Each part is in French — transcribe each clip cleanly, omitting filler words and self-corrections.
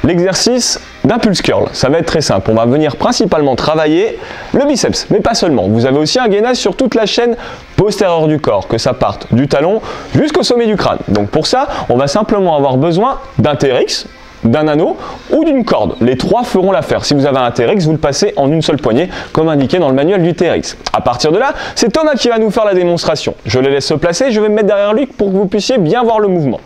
l'exercice d'impulse curl. Ça va être très simple. On va venir principalement travailler le biceps, mais pas seulement. Vous avez aussi un gainage sur toute la chaîne postérieure du corps, que ça parte du talon jusqu'au sommet du crâne. Donc pour ça, on va simplement avoir besoin d'un TRX, d'un anneau ou d'une corde. Les trois feront l'affaire. Si vous avez un TRX, vous le passez en une seule poignée, comme indiqué dans le manuel du TRX. À partir de là, c'est Thomas qui va nous faire la démonstration. Je le laisse se placer, je vais me mettre derrière lui pour que vous puissiez bien voir le mouvement.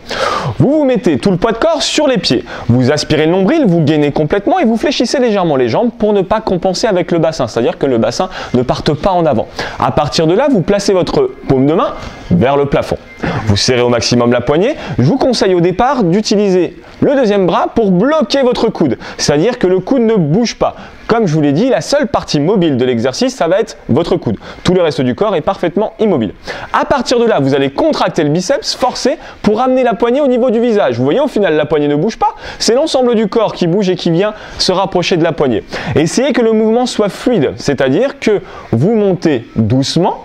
Vous mettez tout le poids de corps sur les pieds. Vous aspirez le nombril, vous gainez complètement et vous fléchissez légèrement les jambes pour ne pas compenser avec le bassin, c'est-à-dire que le bassin ne parte pas en avant. À partir de là, vous placez votre paume de main vers le plafond. Vous serrez au maximum la poignée. Je vous conseille au départ d'utiliser le deuxième bras pour bloquer votre coude, c'est-à-dire que le coude ne bouge pas. Comme je vous l'ai dit, la seule partie mobile de l'exercice, ça va être votre coude. Tout le reste du corps est parfaitement immobile. À partir de là, vous allez contracter le biceps, forcer pour amener la poignée au niveau du visage. Vous voyez, au final, la poignée ne bouge pas. C'est l'ensemble du corps qui bouge et qui vient se rapprocher de la poignée. Essayez que le mouvement soit fluide, c'est-à-dire que vous montez doucement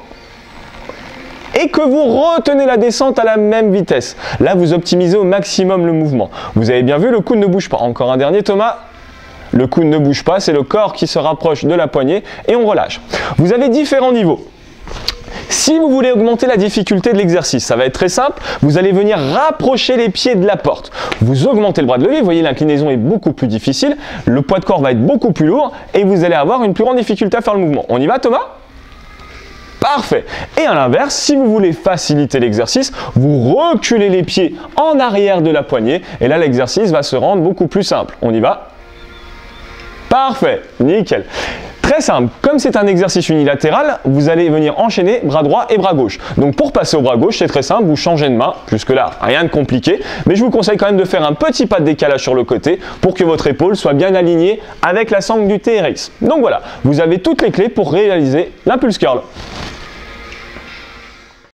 et que vous retenez la descente à la même vitesse. Là, vous optimisez au maximum le mouvement. Vous avez bien vu, le coude ne bouge pas. Encore un dernier, Thomas. Le coude ne bouge pas, c'est le corps qui se rapproche de la poignée et on relâche. Vous avez différents niveaux. Si vous voulez augmenter la difficulté de l'exercice, ça va être très simple. Vous allez venir rapprocher les pieds de la porte. Vous augmentez le bras de levier, vous voyez l'inclinaison est beaucoup plus difficile. Le poids de corps va être beaucoup plus lourd et vous allez avoir une plus grande difficulté à faire le mouvement. On y va, Thomas ? Parfait. Et à l'inverse, si vous voulez faciliter l'exercice, vous reculez les pieds en arrière de la poignée et là l'exercice va se rendre beaucoup plus simple. On y va ? Parfait, nickel. Très simple, comme c'est un exercice unilatéral, vous allez venir enchaîner bras droit et bras gauche. Donc pour passer au bras gauche, c'est très simple, vous changez de main, jusque-là, rien de compliqué, mais je vous conseille quand même de faire un petit pas de décalage sur le côté pour que votre épaule soit bien alignée avec la sangle du TRX. Donc voilà, vous avez toutes les clés pour réaliser l'impulse curl.